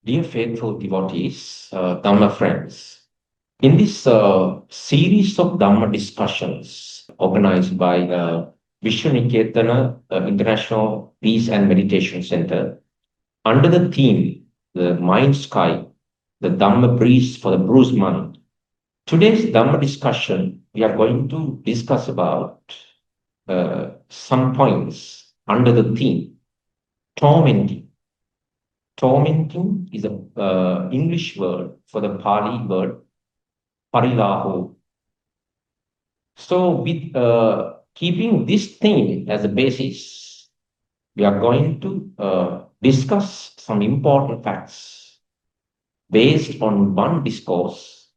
Dear faithful devotees, Dhamma friends, in this series of Dhamma discussions organized by Vishwaniketana International Peace and Meditation Center, under the theme, The Mind Sky, the Dhamma Breeze for the Bruised Mind. Today's Dhamma discussion, we are going to discuss about some points under the theme, tormenting. Tormenting is a English word for the Pali word parilahu. So, with keeping this theme as a basis, we are going to discuss some important facts based on one discourse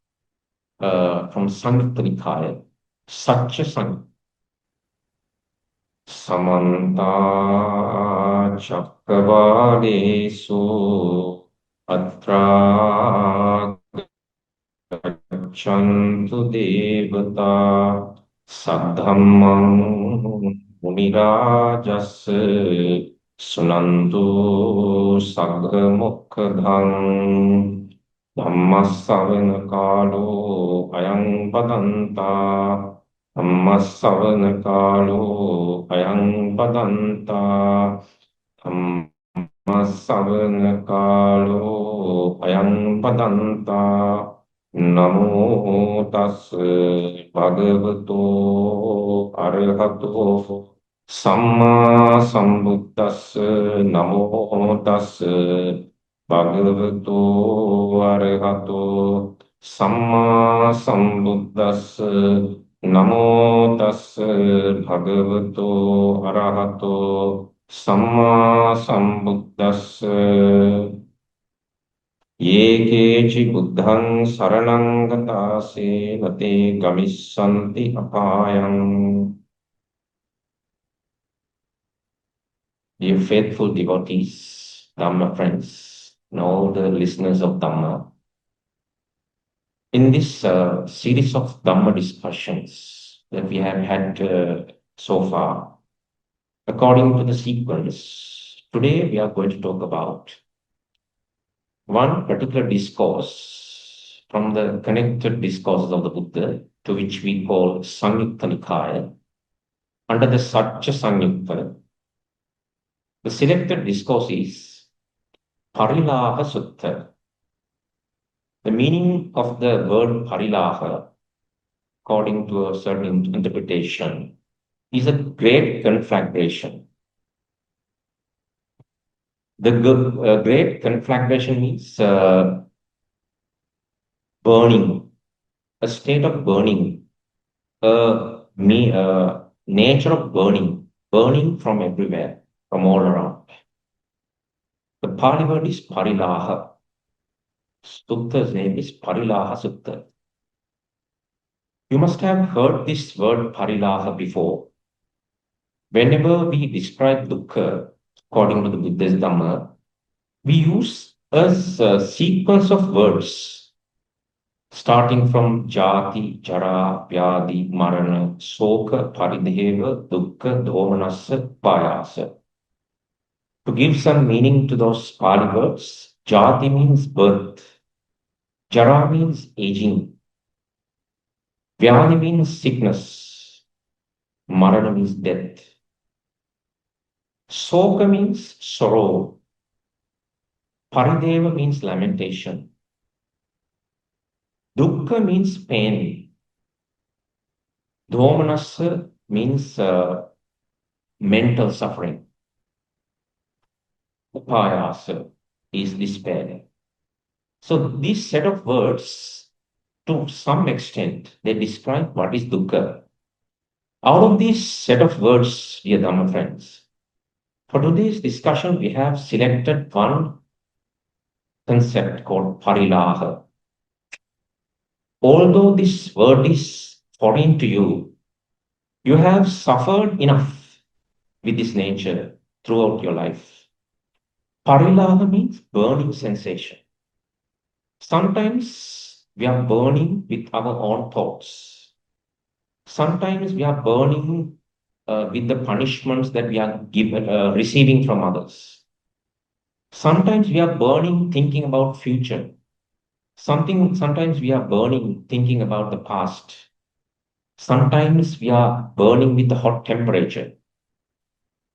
from Samyutta Nikaya, Satya Sang. Samanta Chakravalesu Atra Gachantu devata saddhammam munirajas sunantu saggamokkadhan dhammasavana kalo ayang padanta dhammasavana kalo ayang padanta dhammasavana kalo ayang padanta Namo tassa bhagavato arahato samma sambuddhassa namo tassa bhagavato arahato samma sambuddhassa namo tassa bhagavato arahato samma sambuddhassa Ye keci buddhang saranang gatase nate gamissanti apayang. Dear faithful devotees, Dhamma friends, and all the listeners of Dhamma, in this series of Dhamma discussions that we have had so far, according to the sequence, today we are going to talk about one particular discourse from the connected discourses of the Buddha, to which we call Samyutta Nikaya, under the Satya Samyutta. The selected discourse is Parilaha Sutta. The meaning of the word Parilaha, according to a certain interpretation, is a great conflagration. The great conflagration means burning, a state of burning, nature of burning, burning from everywhere, from all around. The Pali word is parilaha. Sutta's name is Parilaha Sutta. You must have heard this word parilaha before. Whenever we describe dukkha, according to the Buddha's Dhamma, we use a sequence of words starting from jati, jara, vyadi, marana, soka, parideva, dukkha, domanassa, payasa. To give some meaning to those Pali words, jati means birth, jara means aging, vyadi means sickness, marana means death, soka means sorrow, parideva means lamentation, dukkha means pain, domanassa means mental suffering, upayasa is despair. So this set of words, to some extent, they describe what is dukkha. Out of this set of words, dear Dhamma friends, for today's discussion, we have selected one concept called parilaha. Although this word is foreign to you, you have suffered enough with this nature throughout your life. Parilaha means burning sensation. Sometimes we are burning with our own thoughts. Sometimes we are burning with the punishments that we are receiving from others. Sometimes we are burning thinking about future. Sometimes we are burning thinking about the past. Sometimes we are burning with the hot temperature.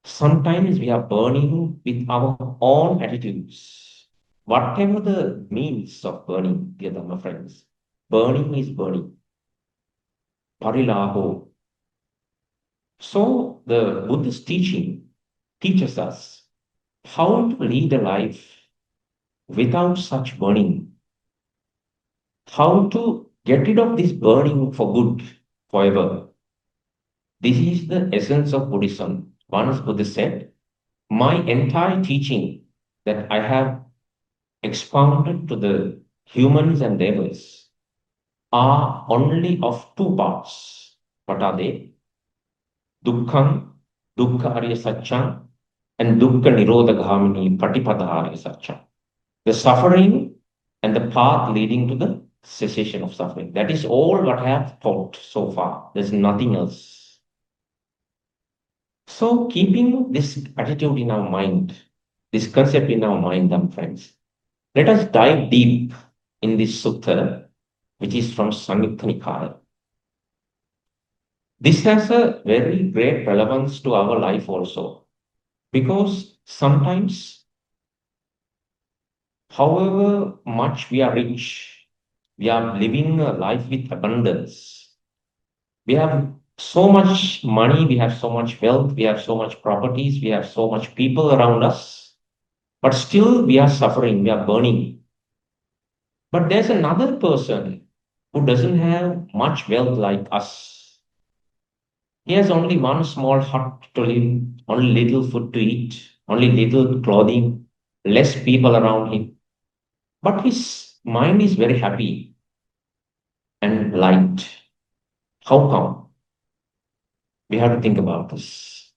Sometimes we are burning with our own attitudes. Whatever the means of burning, dear Dhamma friends, burning is burning. Parilaho. So the Buddha's teaching teaches us how to lead a life without such burning, how to get rid of this burning for good forever. This is the essence of Buddhism. Once Buddha said, my entire teaching that I have expounded to the humans and devas are only of two parts. What are they? Dukkham, Dukkha Arya Satcham, and Dukkha Nirodhagamini Patipada Arya Satcham. The suffering and the path leading to the cessation of suffering. That is all what I have taught so far. There's nothing else. So, keeping this attitude in our mind, this concept in our mind, friends, let us dive deep in this sutta, which is from Samyutta Nikaya. This has a very great relevance to our life also, because sometimes, however much we are rich, we are living a life with abundance. We have so much money, we have so much wealth, we have so much properties, we have so much people around us, but still we are suffering, we are burning. But there's another person who doesn't have much wealth like us. He has only one small hut to live, only little food to eat, only little clothing, less people around him. But his mind is very happy and light. How come? We have to think about this.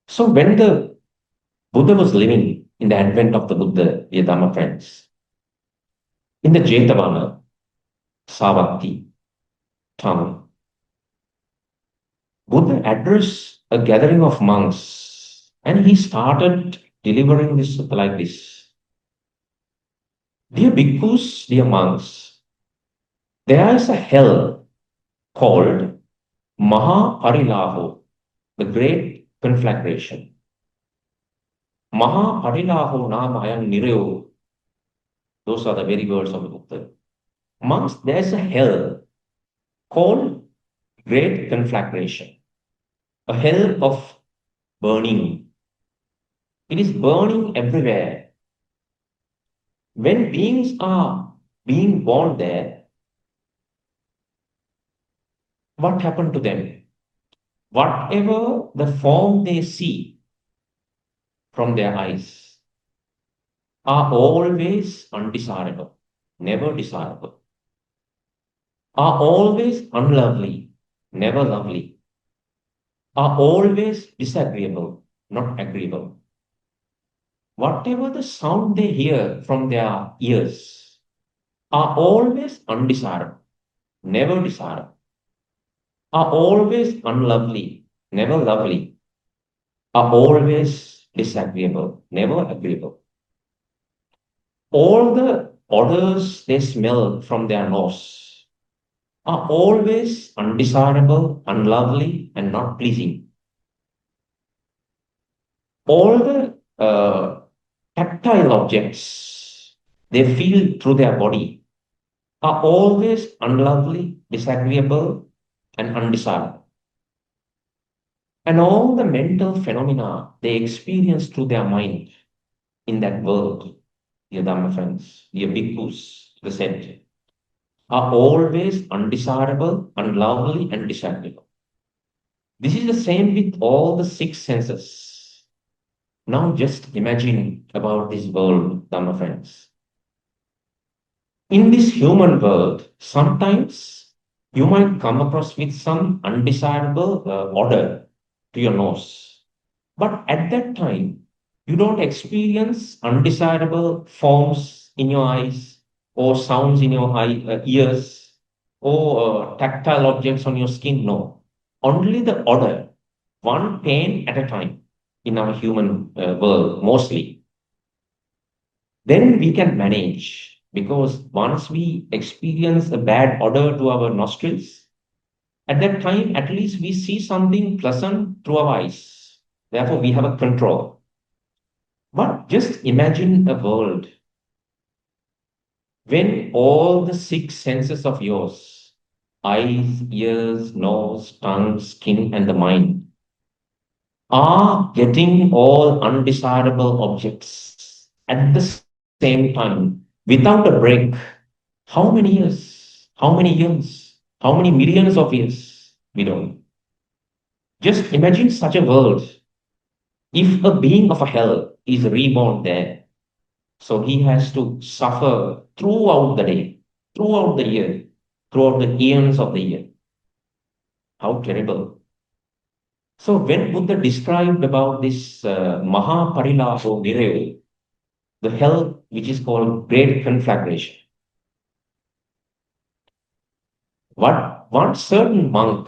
So when the Buddha was living in the advent of the Buddha, dear Dhamma friends, in the Jetavana, Savatthi town, Buddha addressed a gathering of monks and he started delivering this like this. Dear bhikkhus, dear monks, there is a hell called Mahaparilaho, the great conflagration. Mahaparilaho namayang nireo, those are the very words of the Buddha. Monks, there's a hell called great conflagration, a hell of burning. It is burning everywhere. When beings are being born there, what happened to them? Whatever the form they see from their eyes are always undesirable, never desirable, are always unlovely, never lovely, are always disagreeable, not agreeable. Whatever the sound they hear from their ears are always undesirable, never desirable, are always unlovely, never lovely, are always disagreeable, never agreeable. All the odors they smell from their nose are always undesirable, unlovely, and not pleasing. All the tactile objects they feel through their body are always unlovely, disagreeable, and undesirable. And all the mental phenomena they experience through their mind in that world, dear Dhamma friends, dear bhikkhus, the said, are always undesirable, unlovely, and disagreeable. This is the same with all the six senses. Now just imagine about this world, Dhamma friends. In this human world, sometimes you might come across with some undesirable odor to your nose. But at that time, you don't experience undesirable forms in your eyes or sounds in your ears or tactile objects on your skin. No, only the odor, one pain at a time in our human world, mostly, then we can manage. Because once we experience a bad odor to our nostrils, at that time, at least we see something pleasant through our eyes. Therefore, we have a control. But just imagine a world when all the six senses of yours, eyes, ears, nose, tongue, skin, and the mind, are getting all undesirable objects at the same time without a break. How many years? How many years? How many millions of years? We don't. Just imagine such a world. If a being of a hell is reborn there, so he has to suffer throughout the day, throughout the year, throughout the eons of the year. How terrible. So when Buddha described about this Mahaparilaho Nirevu, the hell which is called great conflagration, what one certain monk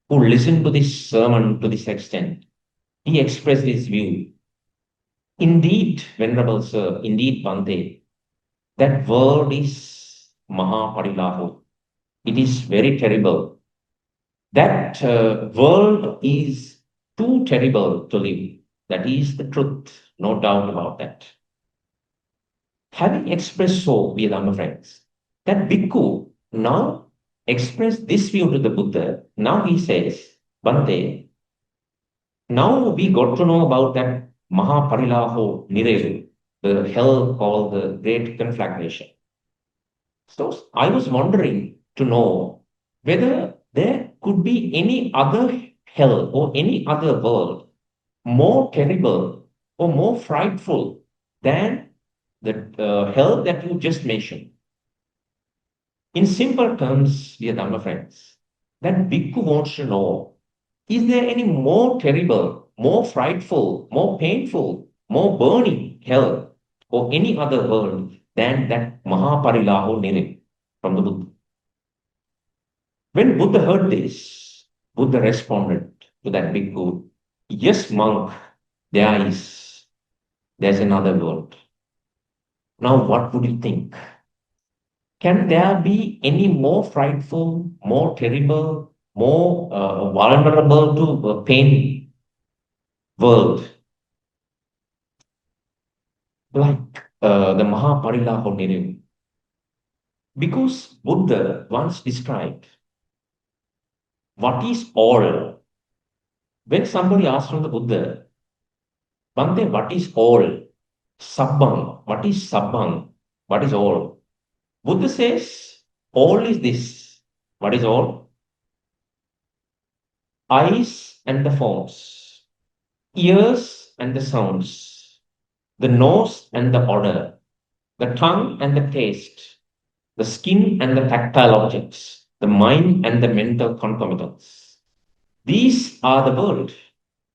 who listened to this sermon to this extent, he expressed his view. Indeed, Venerable Sir, indeed, Bante, that word is Mahaparilahu. It is very terrible. That world is too terrible to live. That is the truth, no doubt about that. Having expressed so, we Dhamma friends, that Bhikkhu now expressed this view to the Buddha. Now he says, Bante, now we got to know about that Mahaparilaho Nirevu, the hell called the Great Conflagration. So I was wondering to know whether there could be any other hell or any other world more terrible or more frightful than the hell that you just mentioned. In simple terms, dear Dhamma friends, that Bhikkhu wants to know, is there any more terrible, more frightful, more painful, more burning hell or any other world than that Mahaparilaho Nire from the Buddha? When Buddha heard this, Buddha responded to that bhikkhu, yes, monk, there's another world. Now, what would you think? Can there be any more frightful, more terrible, more vulnerable to pain world like the Mahaparilaho Nirim? Because Buddha once described what is all. When somebody asked from the Buddha, Bante, what is all? Sabbang. What is Sabbang? What is all? Buddha says, all is this. What is all? Eyes and the forms, ears and the sounds, the nose and the odor, the tongue and the taste, the skin and the tactile objects, the mind and the mental concomitants. These are the world.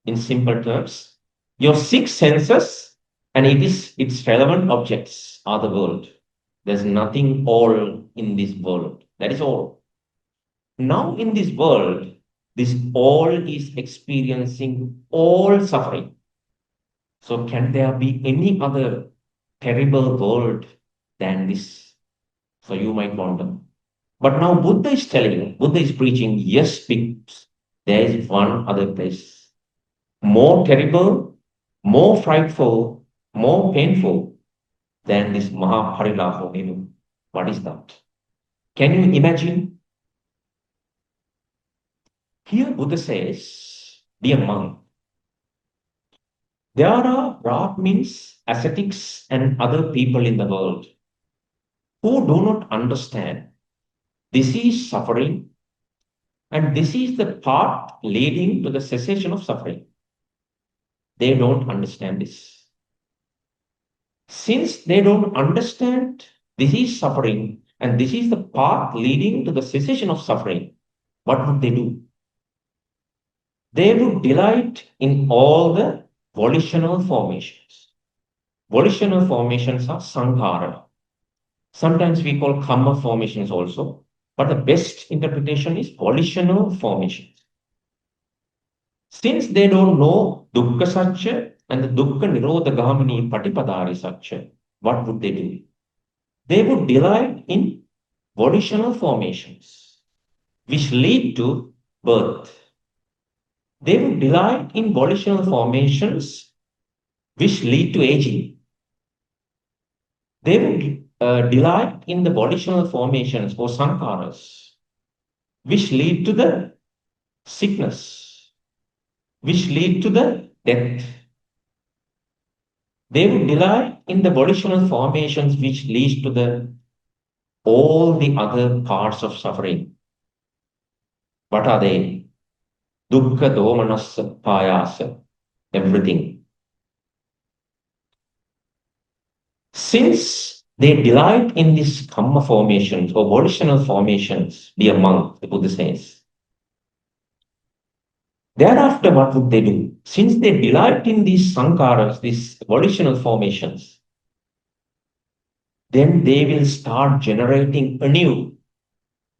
In simple terms, your six senses and its relevant objects are the world. There's nothing all in this world. That is all. Now in this world, this all is experiencing all suffering. So can there be any other terrible world than this? So you might wonder. But now Buddha is preaching, yes, there is one other place. More terrible, more frightful, more painful than this Mahaparilaho Ninu. What is that? Can you imagine? Here Buddha says, dear monk, there are Brahmins, ascetics, and other people in the world who do not understand this is suffering and this is the path leading to the cessation of suffering. They don't understand this. Since they don't understand this is suffering and this is the path leading to the cessation of suffering, what would they do? They would delight in all the volitional formations. Volitional formations are sankara. Sometimes we call karma formations also, but the best interpretation is volitional formations. Since they don't know dukkha satya and the dukkha nirodha gamini patipadari satya, what would they do? They would delight in volitional formations, which lead to birth. They would delight in volitional formations, which lead to aging. They would delight in the volitional formations or sankaras, which lead to the sickness, which lead to the death. They would delight in the volitional formations which leads to the all the other parts of suffering. What are they? Dukkha, domanassa, payasa, everything. Since they delight in these karma formations or volitional formations, dear monk, the Buddha says, thereafter what would they do? Since they delight in these sankaras, these volitional formations, then they will start generating anew.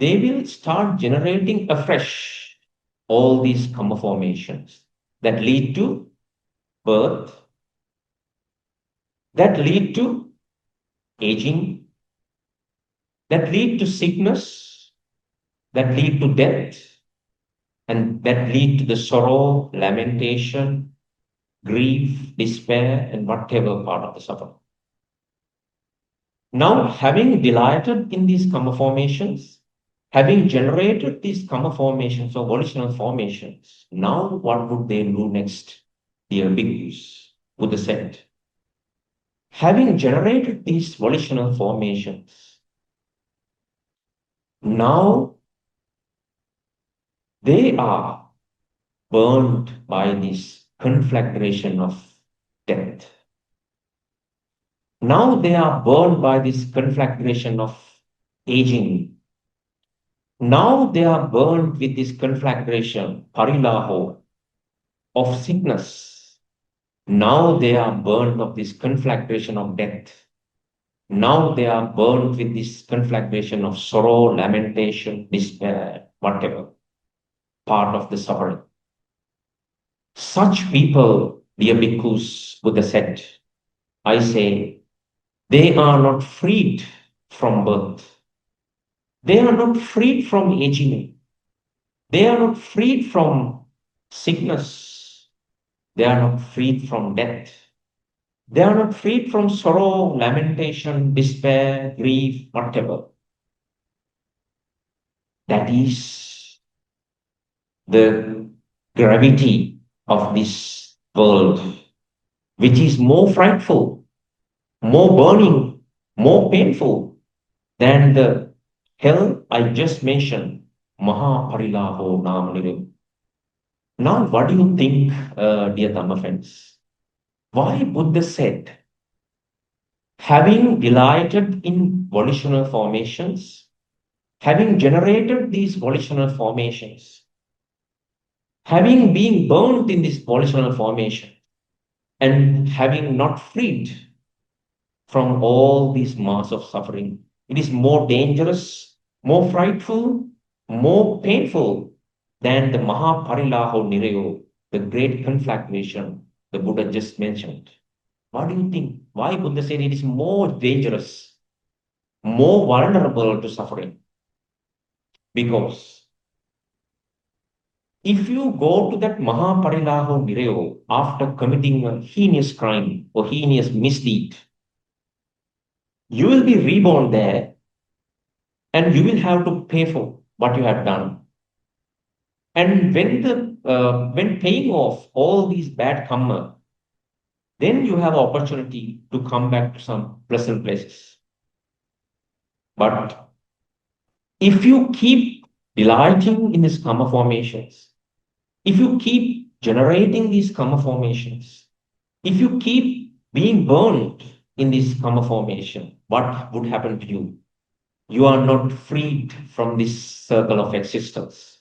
They will start generating afresh all these karma formations that lead to birth, that lead to aging, that lead to sickness, that lead to death, and that lead to the sorrow, lamentation, grief, despair, and whatever part of the suffering. Now, having delighted in these karma formations, having generated these karma formations or volitional formations, now what would they do next? Dear bhikkhus, Buddha said, having generated these volitional formations, now they are burned by this conflagration of death. Now they are burned by this conflagration of aging. Now they are burned with this conflagration, parilaho, of sickness. Now they are burned of this conflagration of death. Now they are burned with this conflagration of sorrow, lamentation, despair, whatever part of the suffering. Such people, dear bhikkhus, Buddha said, I say, they are not freed from birth. They are not freed from aging. They are not freed from sickness. They are not freed from death. They are not freed from sorrow, lamentation, despair, grief, whatever. That is the gravity of this world, which is more frightful, more burning, more painful than the hell I just mentioned. Maha Parilaho Nam. Now, what do you think, dear Dhamma friends? Why Buddha said, having delighted in volitional formations, having generated these volitional formations, having been burnt in this volitional formation, and having not freed from all these mass of suffering, it is more dangerous, more frightful, more painful than the Mahaparilaho Nirayo, the great conflagration the Buddha just mentioned. What do you think? Why Buddha said it is more dangerous, more vulnerable to suffering? Because if you go to that Mahaparilaho Nirayo after committing a heinous crime or heinous misdeed, you will be reborn there and you will have to pay for what you have done. And when paying off all these bad karma, then you have opportunity to come back to some pleasant places. But if you keep delighting in these karma formations, if you keep generating these karma formations, if you keep being burned in this karma formation, what would happen to you? You are not freed from this circle of existence.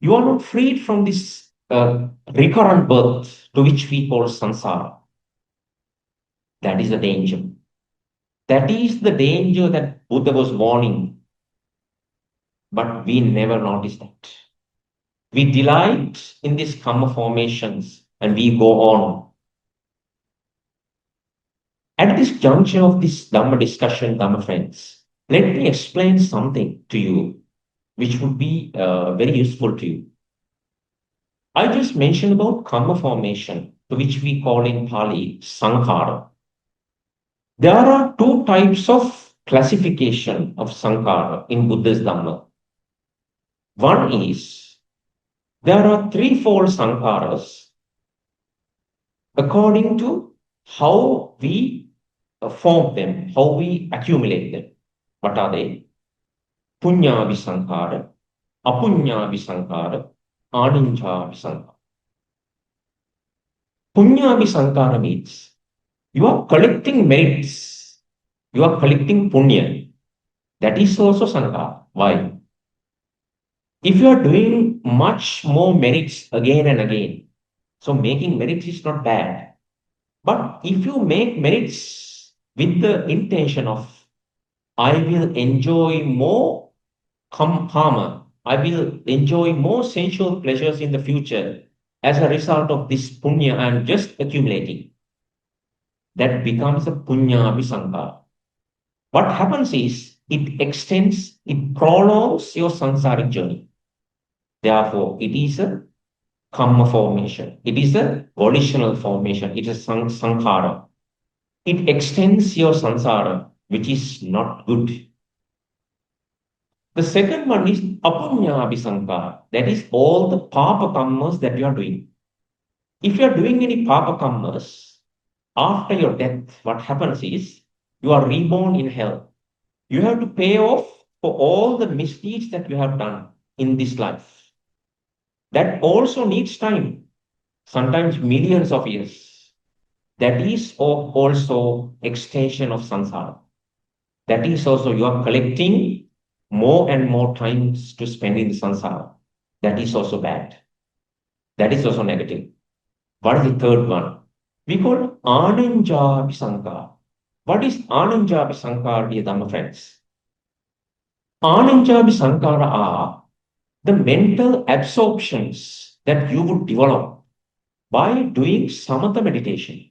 You are not freed from this recurrent birth to which we call samsara. That is the danger. That is the danger that Buddha was warning, but we never noticed that. We delight in these karma formations and we go on. At this juncture of this Dhamma discussion, Dhamma friends, let me explain something to you which would be very useful to you. I just mentioned about karma formation, which we call in Pali sankara. There are two types of classification of sankara in Buddhist Dhamma. One is there are threefold sankaras according to how we form them, how we accumulate them. What are they? Punya visankara, apunya visankara, aninja visankara. Punya visankara means you are collecting merits, you are collecting punya. That is also sankara. Why? If you are doing much more merits again and again, so making merits is not bad. But if you make merits with the intention of, I will enjoy more karma, I will enjoy more sensual pleasures in the future as a result of this punya I am just accumulating, that becomes a punya visankara. What happens is it extends, it prolongs your samsaric journey. Therefore, it is a karma formation. It is a volitional formation. It is sankhara. It extends your samsara, which is not good. The second one is apunya abhisankara. That is all the papa karmas that you are doing. If you are doing any papa karmas, after your death, what happens is you are reborn in hell. You have to pay off for all the misdeeds that you have done in this life. That also needs time, sometimes millions of years. That is also extension of samsara. That is also you are collecting more and more times to spend in the samsara. That is also bad. That is also negative. What is the third one? We call Ananja Sankara. What is Ananja Sankara, dear Dhamma friends? Ananja Sankara are the mental absorptions that you would develop by doing samatha meditation.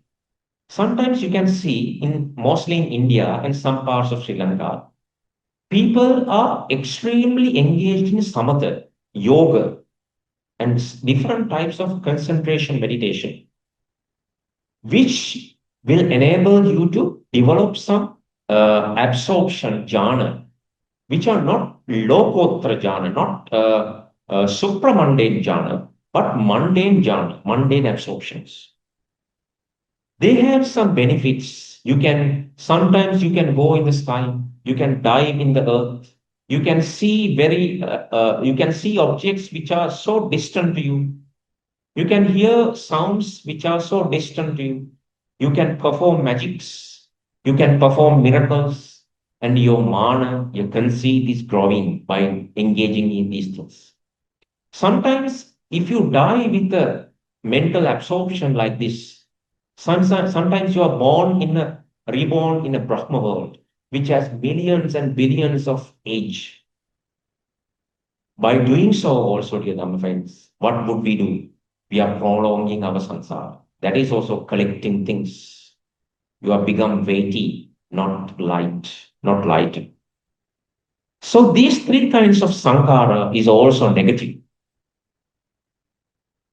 Sometimes you can see in mostly in India and some parts of Sri Lanka, people are extremely engaged in samatha, yoga, and different types of concentration meditation, which will enable you to develop some absorption jhana, which are not lokottara jhana, not supramundane jhana, but mundane jhana, mundane absorptions. They have some benefits. You can sometimes you can go in the sky, you can dive in the earth, you can see you can see objects which are so distant to you. You can hear sounds which are so distant to you. You can perform magics. You can perform miracles. And your mana, your conceit is growing by engaging in these things. Sometimes, if you die with a mental absorption like this, sometimes you are reborn in a Brahma world, which has millions and billions of age. By doing so, also, dear Dhamma friends, what would we do? We are prolonging our samsara. That is also collecting things. You have become weighty, not light, not light. So these three kinds of sankara is also negative.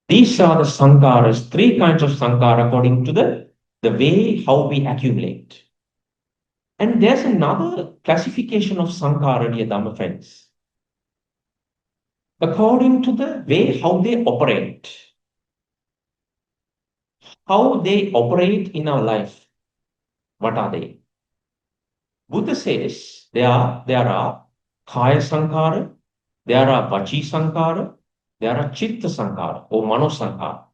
These are the sankaras, three kinds of sankara according to the way how we accumulate. And there's another classification of sankara, dear Dhamma friends, according to the way how they operate. How they operate in our life. What are they? Buddha says there are kaya sankara, there are vachi sankara, there are chitta sankara or mano sankara.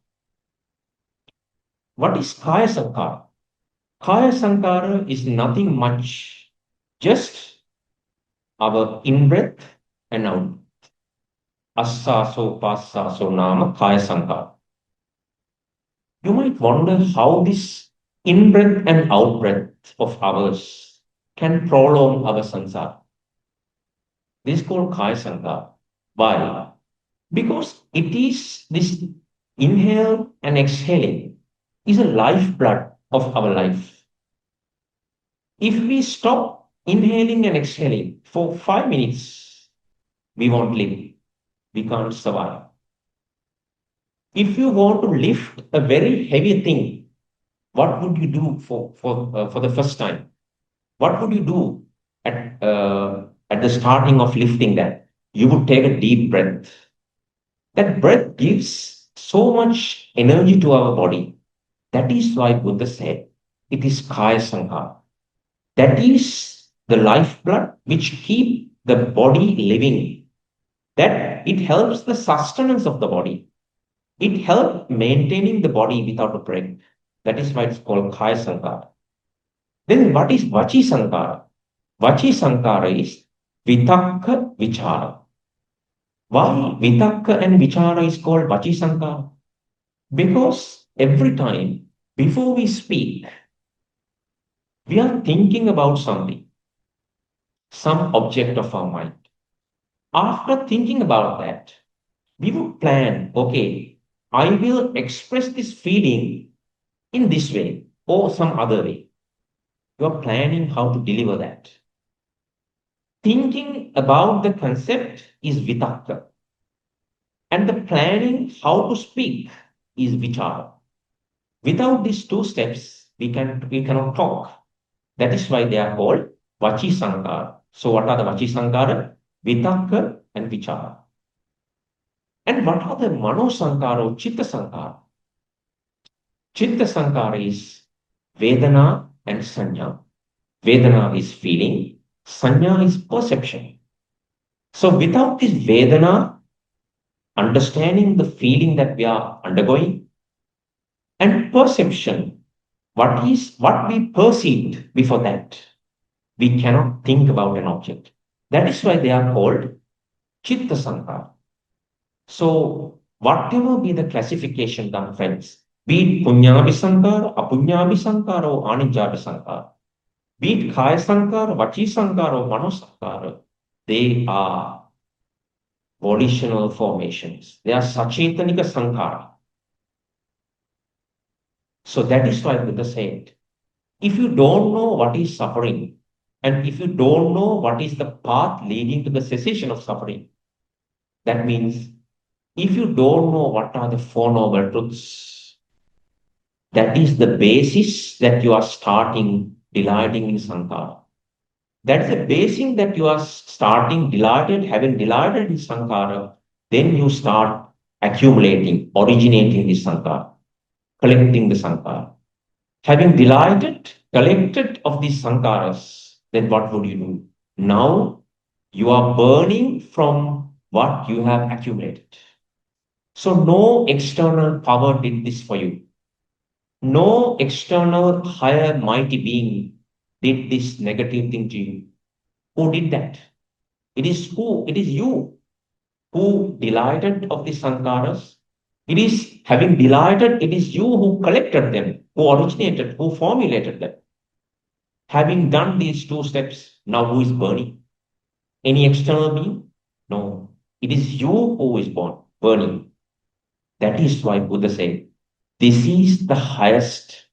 What is kaya sankara? Kaya sankara is nothing much, just our in-breath and out. Assaso passaso nama kaya sankara. You might wonder how this in-breath and out-breath of ours can prolong our samsara. This is called kaya sankara. Why? Because it is this inhale and exhaling is a lifeblood of our life. If we stop inhaling and exhaling for 5 minutes, we won't live. We can't survive. If you want to lift a very heavy thing, what would you do for the first time? What would you do at the starting of lifting that? You would take a deep breath. That breath gives so much energy to our body. That is why Buddha said it is Kaya Sankara. That is the lifeblood which keep the body living. That it helps the sustenance of the body. It helps maintaining the body without a break. That is why it's called Kaya Sankara. Then what is Vachi Sankara? Vachi Sankara is Vitakka Vichara. Why Vitakka and Vichara is called Vachi Sankara? Because every time before we speak, we are thinking about something, some object of our mind. After thinking about that, we would plan, okay, I will express this feeling in this way or some other way. You are planning how to deliver that. Thinking about the concept is vitakka, and the planning how to speak is vichara. Without these two steps, we cannot talk. That is why they are called vachi sankara. So what are the vachi sankara? Vitakka and vichara. And what are the mano sankara or chitta sankara? Chitta sankara is vedana and sanya. Vedana is feeling, sanya is perception. So without this vedana, understanding the feeling that we are undergoing, and perception, what we perceived before that, we cannot think about an object. That is why they are called chitta sankara. So whatever be the classification done, friends, be it punyabhi sankara, apunyabhi sankara, or anijabhi sankara, be it kaya sankara, vachi sankara, or mano sankara, they are volitional formations. They are sachetanika sankara. So that is why Buddha said, if you don't know what is suffering, and if you don't know what is the path leading to the cessation of suffering, that means if you don't know what are the Four Noble Truths, that is the basis that you are starting delighting in Sankara. That's the basis that you are starting delighted, having delighted in Sankara, then you start accumulating, originating the Sankara, collecting the Sankara. Having delighted, collected of these Sankaras, then what would you do? Now you are burning from what you have accumulated. So no external power did this for you. No external higher mighty being did this negative thing to you. Who did that? It is who? It is you who delighted of the sankaras. It is having delighted, it is you who collected them, who originated, who formulated them. Having done these two steps, now who is burning? Any external being? No. It is you who is born, burning. That is why Buddha said, this is the highest.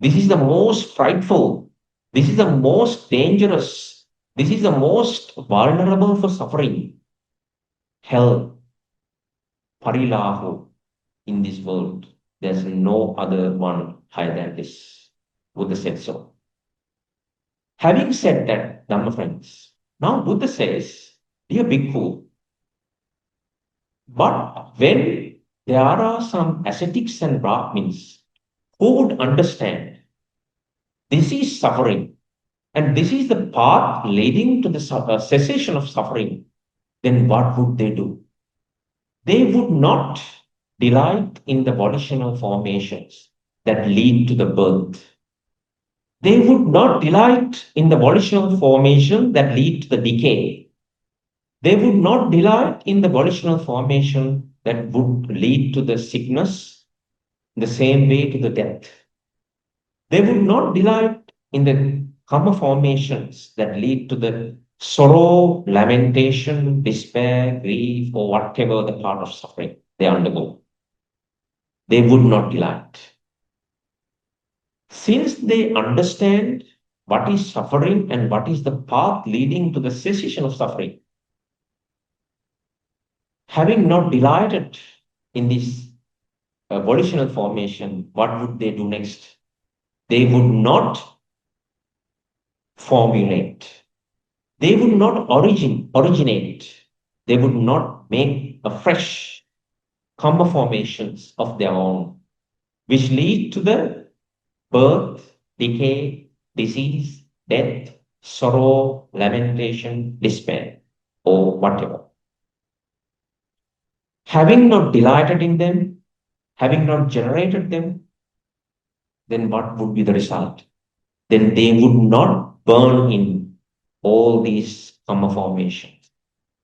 This is the most frightful. This is the most dangerous. This is the most vulnerable for suffering. Hell, parilahu in this world. There's no other one higher than this. Buddha said so. Having said that, Dhamma friends, now Buddha says, dear Bhikkhu, but when there are some ascetics and Brahmins who would understand this is suffering and this is the path leading to the cessation of suffering, then what would they do? They would not delight in the volitional formations that lead to the birth. They would not delight in the volitional formation that lead to the decay. They would not delight in the volitional formation that would lead to the sickness, the same way to the death. They would not delight in the karma formations that lead to the Sorrow, lamentation, despair, grief, or whatever the part of suffering they undergo, they would not delight. Since they understand what is suffering and what is the path leading to the cessation of suffering, having not delighted in this volitional formation, what would they do next? They would not formulate. They would not originate. They would not make a fresh karma formations of their own, which lead to the birth, decay, disease, death, sorrow, lamentation, despair, or whatever. Having not delighted in them, having not generated them, then what would be the result? Then they would not burn in all these karma formations,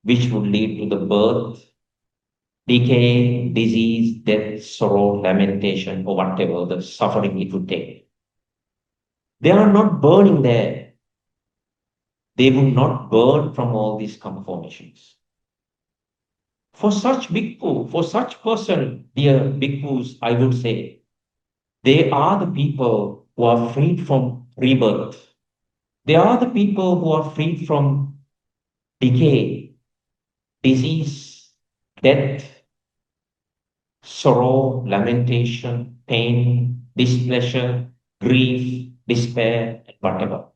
which would lead to the birth, decay, disease, death, sorrow, lamentation, or whatever the suffering it would take. They are not burning there. They would not burn from all these karma formations. For such bhikkhu, for such person, dear bhikkhus, I would say, they are the people who are freed from rebirth. They are the people who are freed from decay, disease, death, sorrow, lamentation, pain, displeasure, grief, despair, and whatever.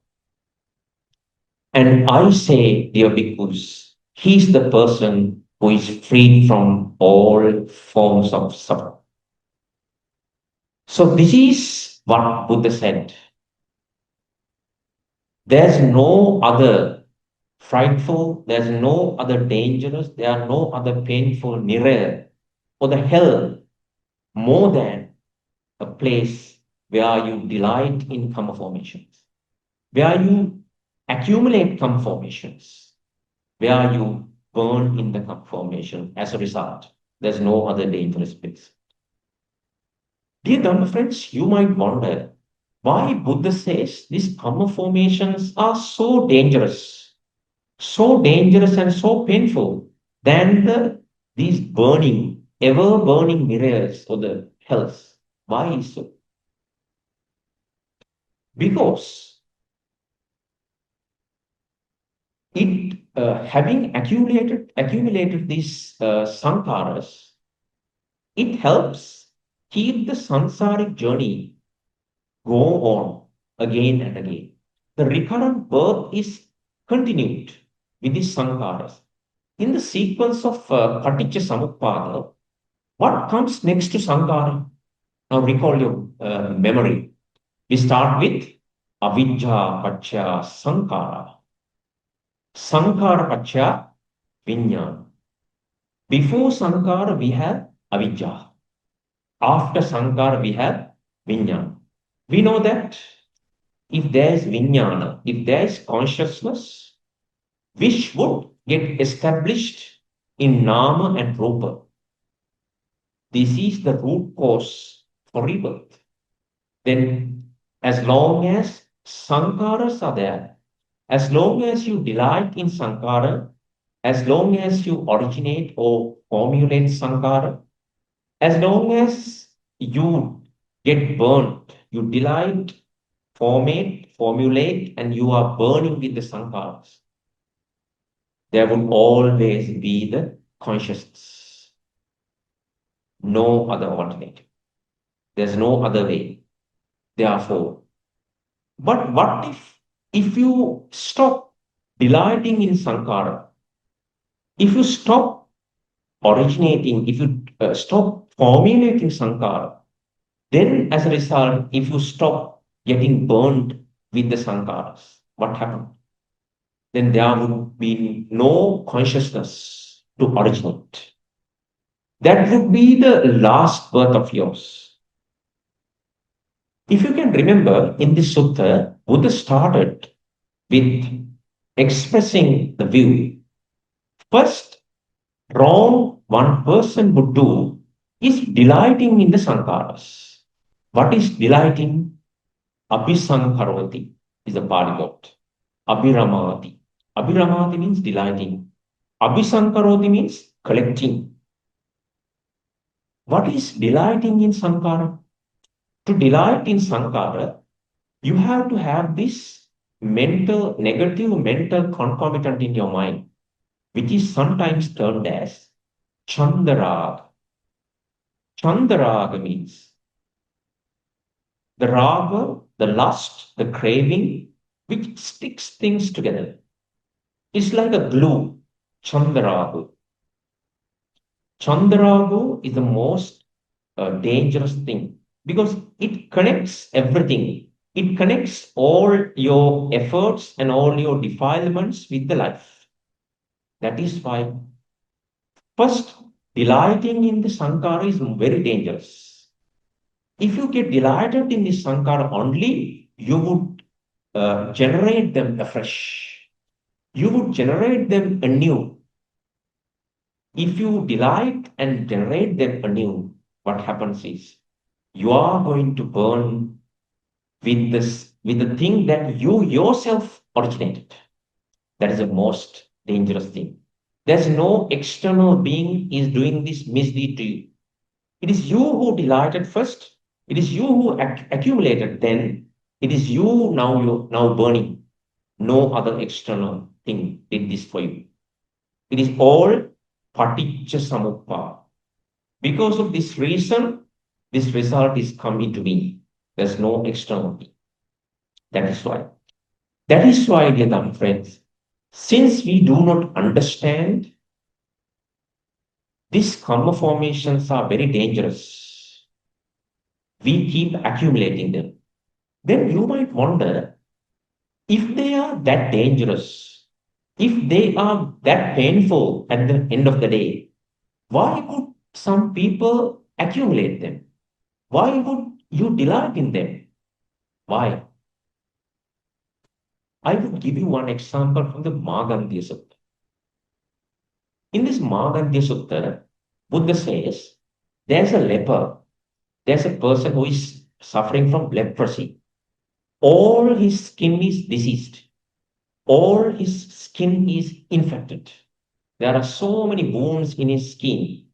And I say, dear bhikkhus, he's the person who is free from all forms of suffering. So this is what Buddha said. There's no other frightful, there's no other dangerous, there are no other painful nearer or the hell more than a place where you delight in karma formations, where you accumulate karma formations, where you burn in the karma formation as a result. There's no other dangerous place. Dear Dhamma friends, you might wonder why Buddha says these karma formations are so dangerous and so painful than these burning, ever burning mirrors or the hells. Why is so? Because it having accumulated these sankaras, it helps keep the sansaric journey go on again and again. The recurrent birth is continued with these sankaras. In the sequence of Paticca Samuppada, what comes next to sankara? Now recall your memory. We start with avidya pacha sankara. Sankara pacha vinyana. Before sankara, we have avidya. After sankara, we have vinyana. We know that if there is vinyana, if there is consciousness, which would get established in nama and rupa, this is the root cause for rebirth. Then, as long as sankaras are there, as long as you delight in sankara, as long as you originate or formulate sankara, as long as you get burnt, you delight, formulate, and you are burning with the sankaras, there will always be the consciousness. No other alternative. There's no other way. Therefore, but what if you stop delighting in sankara, if you stop originating, if you stop formulating sankara, then as a result, if you stop getting burned with the sankaras, what happened? Then there would be no consciousness to originate. That would be the last birth of yours. If you can remember, in this sutta, Buddha started with expressing the view. First, wrong one person would do is delighting in the sankaras. What is delighting? Abhisankaroti is a Pali word. Abhiramati. Abhiramati means delighting. Abhisankaroti means collecting. What is delighting in sankara? To delight in sankara, you have to have this negative mental concomitant in your mind, which is sometimes termed as chandarag. Chandarag means the raga, the lust, the craving, which sticks things together. It's like a glue. Chandaragu. Chandaragu is the most dangerous thing because it connects everything. It connects all your efforts and all your defilements with the life. That is why, first, delighting in the sankara is very dangerous. If you get delighted in the sankara only, you would generate them afresh. You would generate them anew. If you delight and generate them anew, what happens is you are going to burn with the thing that you yourself originated. That is the most dangerous thing. There's no external being is doing this misdeed to you. It is you who delighted first. It is you who accumulated then. It is you now burning. No other external thing did this for you. It is all paticca samuppa. Because of this reason, this result is coming to me. There's no external thing. That is why. That is why, dear dumb friends, since we do not understand these karma formations are very dangerous, we keep accumulating them. Then you might wonder if they are that dangerous, if they are that painful at the end of the day, why would some people accumulate them? Why would you delight in them? Why? I would give you one example from the Magandhya Sutta. In this Magandhya Sutta, Buddha says there's a leper, there's a person who is suffering from leprosy. All his skin is diseased, all his skin is infected. There are so many wounds in his skin,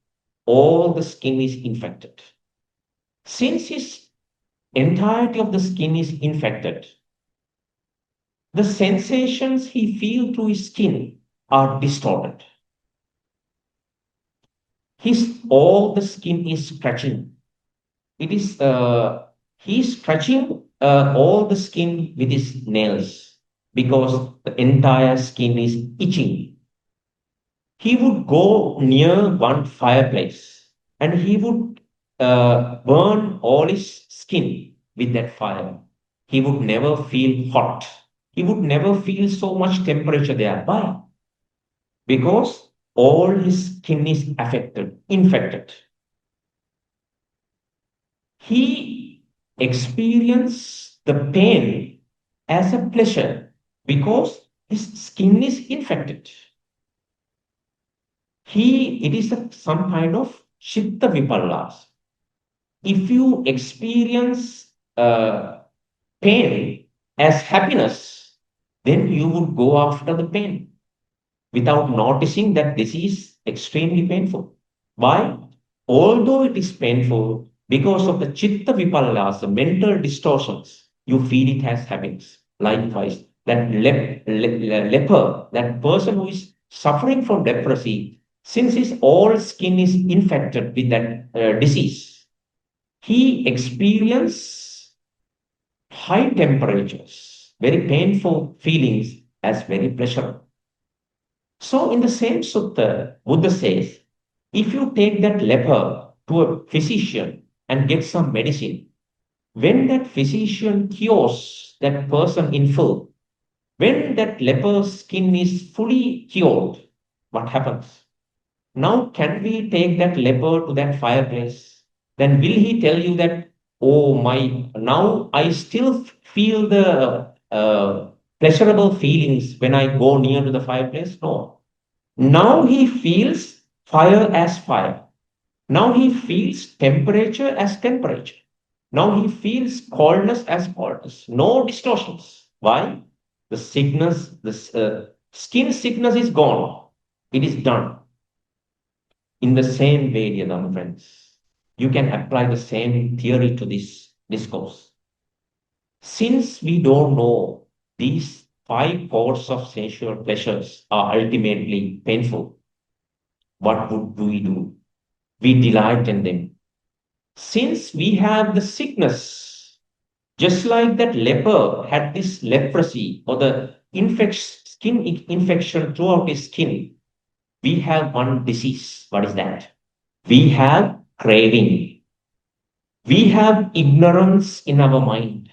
all the skin is infected. Since his entirety of the skin is infected, the sensations he feels through his skin are distorted. His all the skin is scratching. It is he's scratching all the skin with his nails because the entire skin is itching. He would go near one fireplace and he would burn all his skin with that fire. He would never feel hot. He would never feel so much temperature there. Why? Because all his skin is affected, infected. He experienced the pain as a pleasure because his skin is infected. It is some kind of chitta vipallas. If you experience pain as happiness, then you would go after the pain without noticing that this is extremely painful. Why? Although it is painful, because of the chitta vipallas, the mental distortions, you feel it has happiness. Likewise, that leper, that person who is suffering from leprosy, since his all skin is infected with that disease, he experiences high temperatures, very painful feelings as very pleasurable. So, in the same sutta, Buddha says, if you take that leper to a physician and get some medicine, when that physician cures that person in full, when that leper's skin is fully cured, what happens? Now, can we take that leper to that fireplace? Then will he tell you that, oh my, now I still feel the pleasurable feelings when I go near to the fireplace? No. Now he feels fire as fire. Now he feels temperature as temperature. Now he feels coldness as coldness. No distortions. Why? The sickness, Skin sickness is gone. It is done. In the same way, dear Dhamma friends, you can apply the same theory to this discourse. Since we don't know these five courts of sensual pleasures are ultimately painful, what would we do? We delight in them. Since we have the sickness, just like that leper had this leprosy or the skin infection throughout his skin, we have one disease. What is that? We have craving. We have ignorance in our mind.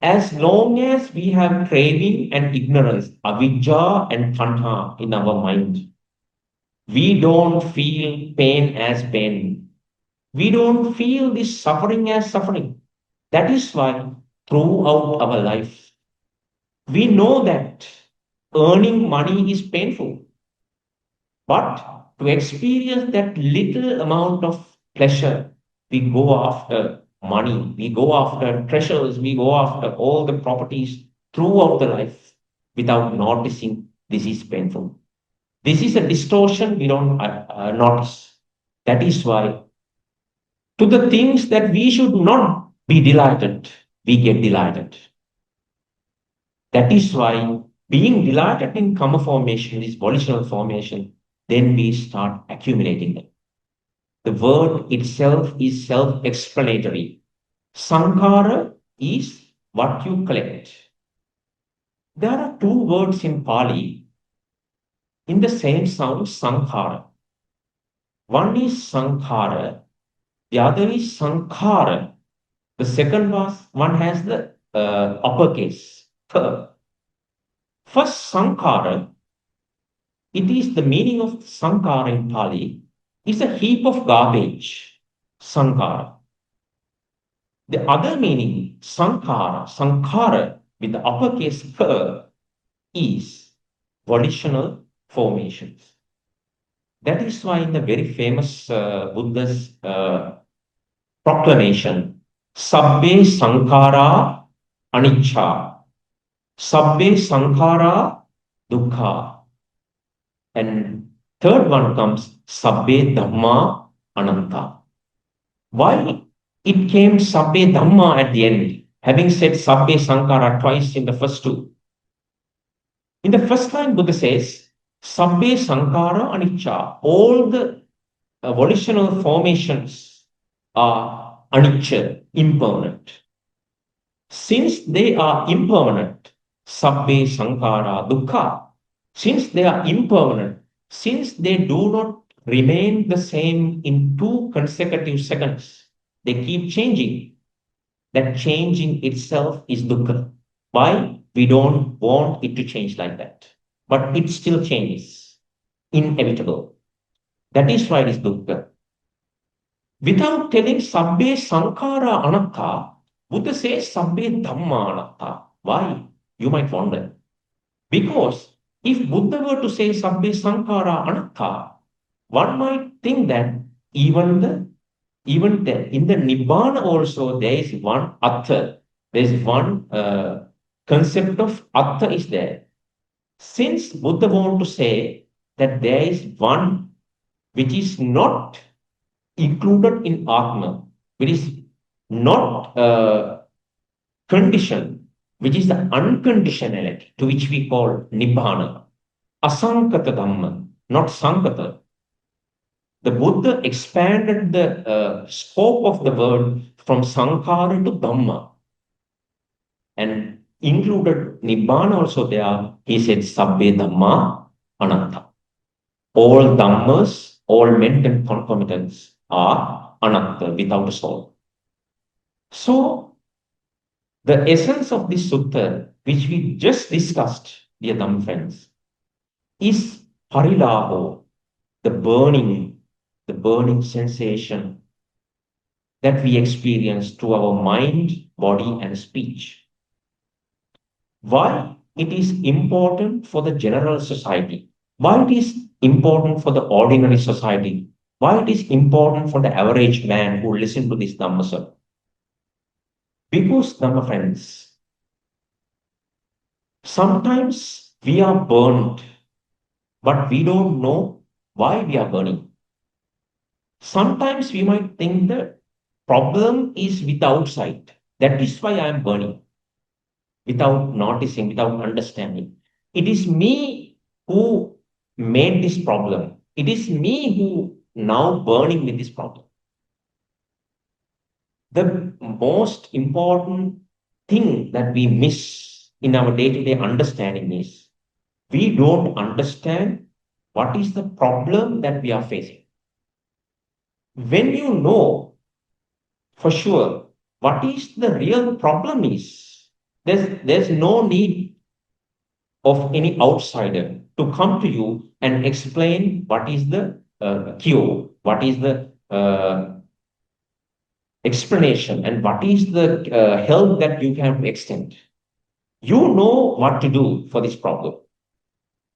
As long as we have craving and ignorance, avijja and tanha in our mind, we don't feel pain as pain. We don't feel this suffering as suffering. That is why throughout our life, we know that earning money is painful. But to experience that little amount of pleasure, we go after money, we go after treasures, we go after all the properties throughout the life without noticing this is painful. This is a distortion we don't notice. That is why to the things that we should not be delighted, we get delighted. That is why being delighted in karma formation, this volitional formation, then we start accumulating them. The word itself is self explanatory. Sankara is what you collect. There are two words in Pali in the same sound, sankhara. One is sankhara, the other is sankhara. The second one has the uppercase. First, sankhara, it is the meaning of sankara in Pali, is a heap of garbage. Sankara. The other meaning, sankhara with the uppercase k, is volitional formations. That is why in the very famous Buddha's proclamation, Sabbe Sankhara Anicca, Sabbe Sankhara Dukkha, and third one comes Sabbe Dhamma Ananta. Why it came Sabbe Dhamma at the end, having said Sabbe Sankara twice in the first two? In the first line, Buddha says, Sabbe Sankara Anicca, all the volitional formations are anicca, impermanent. Since they are impermanent, Sabbe Sankara Dukkha, since they are impermanent, since they do not remain the same in 2 consecutive seconds, they keep changing. That changing itself is dukkha. Why? We don't want it to change like that. But it still changes. Inevitable. That is why it is dukkha. Without telling sabbe sankara anatta, Buddha says sabbe dhamma anatta. Why? You might wonder. Because if Buddha were to say sabbe sankara anatta, one might think that even the in the Nibbana also there is one Atha. There is one concept of Atha is there. Since Buddha want to say that there is one which is not included in Atma, which is not conditioned, which is the unconditionality to which we call Nibbana. Asankata Dhamma, not Sankata. The Buddha expanded the scope of the word from Sankara to Dhamma and included Nibbana also there. He said, Sabbe Dhamma Anatta. All Dhammas, all mental concomitants are Anatta, without a soul. So, the essence of this sutta, which we just discussed, dear Dhamma friends, is parilaho, the burning sensation that we experience through our mind, body, and speech. Why it is important for the general society? Why it is important for the ordinary society? Why it is important for the average man who listen to this Dhammasat? Because, Dhamma friends, sometimes We are burned, but we don't know why we are burning. Sometimes we might think the problem is with outside. That is why I am burning without noticing, without understanding. It is me who made this problem. It is me who now burning with this problem. The most important thing that we miss in our day-to-day understanding is we don't understand what is the problem that we are facing. When you know for sure what is the real problem is, there's no need of any outsider to come to you and explain what is the cure, what is the explanation, and what is the help that you can extend. You know what to do for this problem.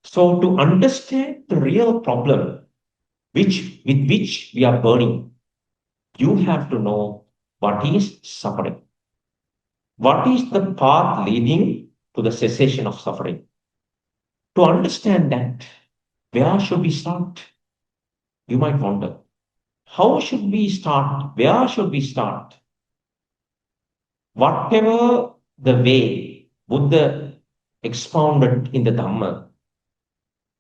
So to understand the real problem with which we are burning, you have to know what is suffering. What is the path leading to the cessation of suffering? To understand that, where should we start? You might wonder, how should we start? Where should we start? Whatever the way Buddha expounded in the Dhamma,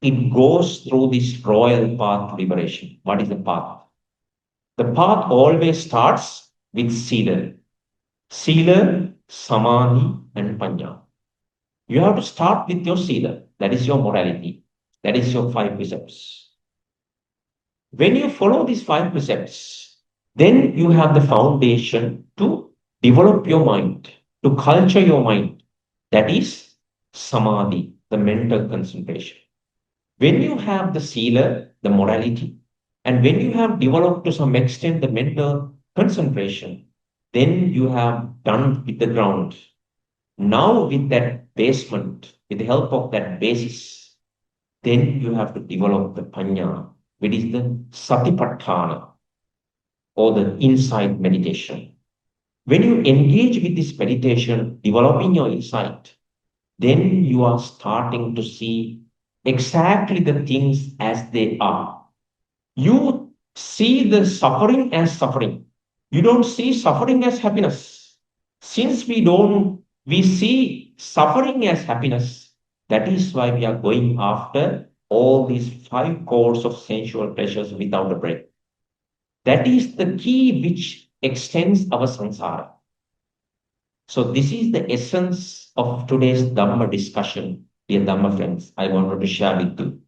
it goes through this royal path to liberation. What is the path? The path always starts with Sila. Sila, Samadhi, and Panya. You have to start with your Sila. That is your morality. That is your five precepts. When you follow these five precepts, then you have the foundation to develop your mind, to culture your mind. That is Samadhi, the mental concentration. When you have the Sila, the morality, and when you have developed to some extent the mental concentration, then you have done with the ground. Now, with that basement, with the help of that basis, then you have to develop the panya, which is the satipatthana or the insight meditation. When you engage with this meditation, developing your insight, then you are starting to see exactly the things as they are. You see the suffering as suffering. You don't see suffering as happiness. Since we see suffering as happiness, that is why we are going after all these five courses of sensual pleasures without a break. That is the key which extends our samsara. So this is the essence of today's Dhamma discussion, dear Dhamma friends. I wanted to share with you.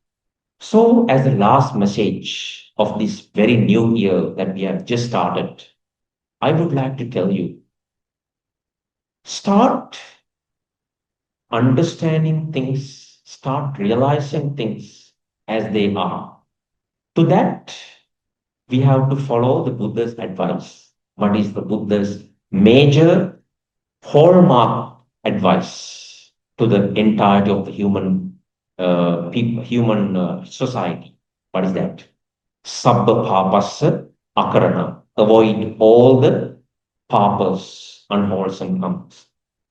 So, as the last message of this very new year that we have just started, I would like to tell you start understanding things, start realizing things as they are. To that, we have to follow the Buddha's advice. What is the Buddha's major hallmark advice to the entirety of the human society? What is that? Sabba papassa akarana. Avoid all the papas, unwholesome comes.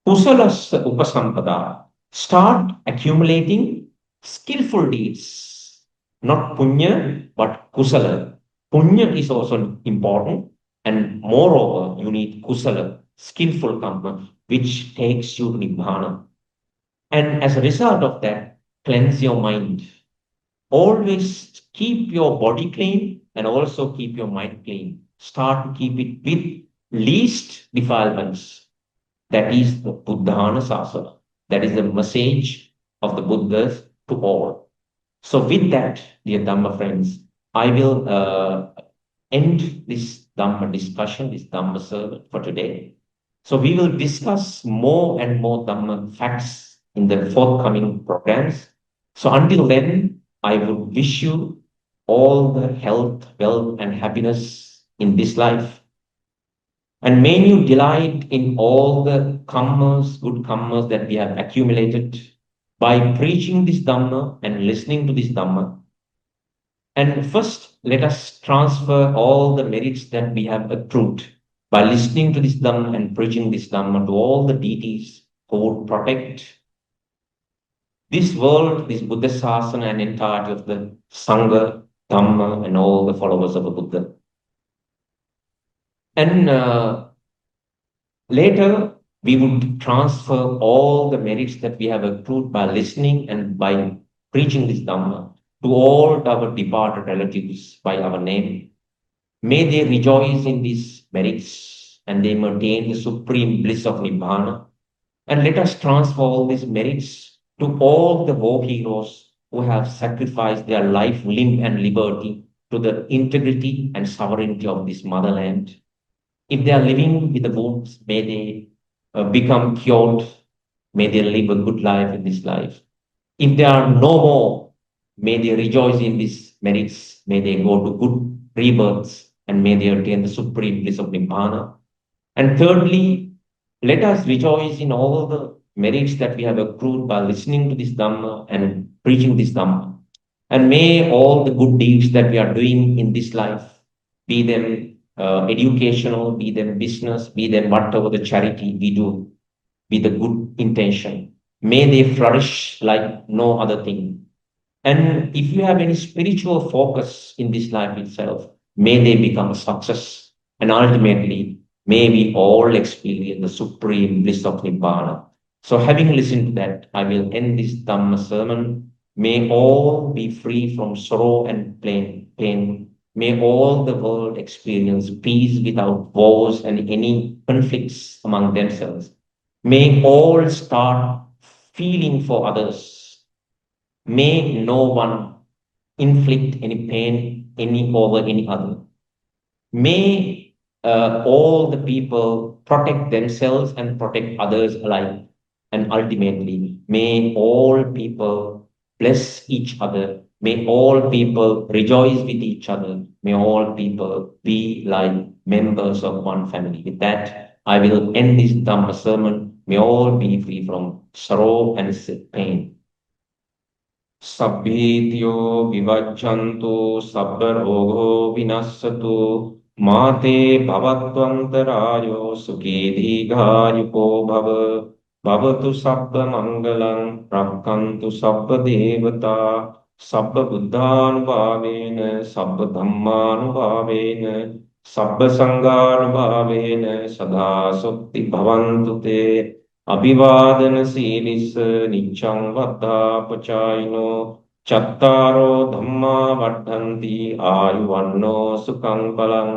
Kusalasa upasampada. Start accumulating skillful deeds. Not punya, but kusala. Punya is also important. And moreover, you need kusala, skillful karma, which takes you to nibbana. And as a result of that, cleanse your mind. Always keep your body clean and also keep your mind clean. Start to keep it with least defilements. That is the Buddhana Sasana. That is the message of the Buddhas to all. So, with that, dear Dhamma friends, I will end this Dhamma discussion, this Dhamma sermon for today. So, we will discuss more and more Dhamma facts in the forthcoming programs. So, until then, I would wish you all the health, wealth, and happiness in this life. And may you delight in all the karmas, good karmas that we have accumulated by preaching this Dhamma and listening to this Dhamma. And first, let us transfer all the merits that we have accrued by listening to this Dhamma and preaching this Dhamma to all the deities who would protect This world, this Buddha Sasana and entirety of the Sangha, Dhamma, and all the followers of the Buddha. And later, we would transfer all the merits that we have accrued by listening and by preaching this Dhamma to all our departed relatives by our name. May they rejoice in these merits and they maintain the supreme bliss of Nibbana. And let us transfer all these merits to all the war heroes who have sacrificed their life, limb, and liberty to the integrity and sovereignty of this motherland. If they are living with the wounds, may they become cured. May they live a good life in this life. If they are no more, may they rejoice in these merits. May they go to good rebirths and may they attain the supreme bliss of Nibbana. And thirdly, let us rejoice in all the merits that we have accrued by listening to this Dhamma and preaching this Dhamma. And may all the good deeds that we are doing in this life, be them educational, be them business, be them whatever the charity we do with a good intention, may they flourish like no other thing. And if you have any spiritual focus in this life itself, may they become a success. And ultimately, may we all experience the supreme bliss of Nibbana. So, having listened to that, I will end this Dhamma sermon. May all be free from sorrow and pain. May all the world experience peace without wars and any conflicts among themselves. May all start feeling for others. May no one inflict any pain any over any other. May all the people protect themselves and protect others alike. And ultimately, may all people bless each other. May all people rejoice with each other. May all people be like members of one family. With that, I will end this Dhamma sermon. May all be free from sorrow and pain. Sabbityo vivajjantu sabba rogo vinassatu mate bhavatvantarayo sukhi dīghāyuko bhava bhavatu sabba mangalam rakkantu sabba devata sabba buddhānubhāvena sabba dhammānubhāvena sabba saṅghānubhāvena sadhā sukti bhavantu te අභිවාදන සීලිස්ස නිච්ඡං වද්ධාපචායිනෝ චත්තාරෝ ධම්මා වඩ්ඩಂತಿ ආයුවන්නෝ සුඛං බලං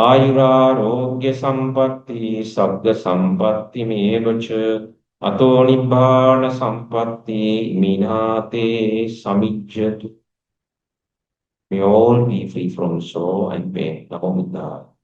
ආයුරාෝග්‍ය සම්පatti සග්ග සම්පatti මේවච අතෝ නිබ්බාන සම්පatti මිනාතේ සමිජ්ජතු. We all be free from sorrow and pain. Namo Buddhaya.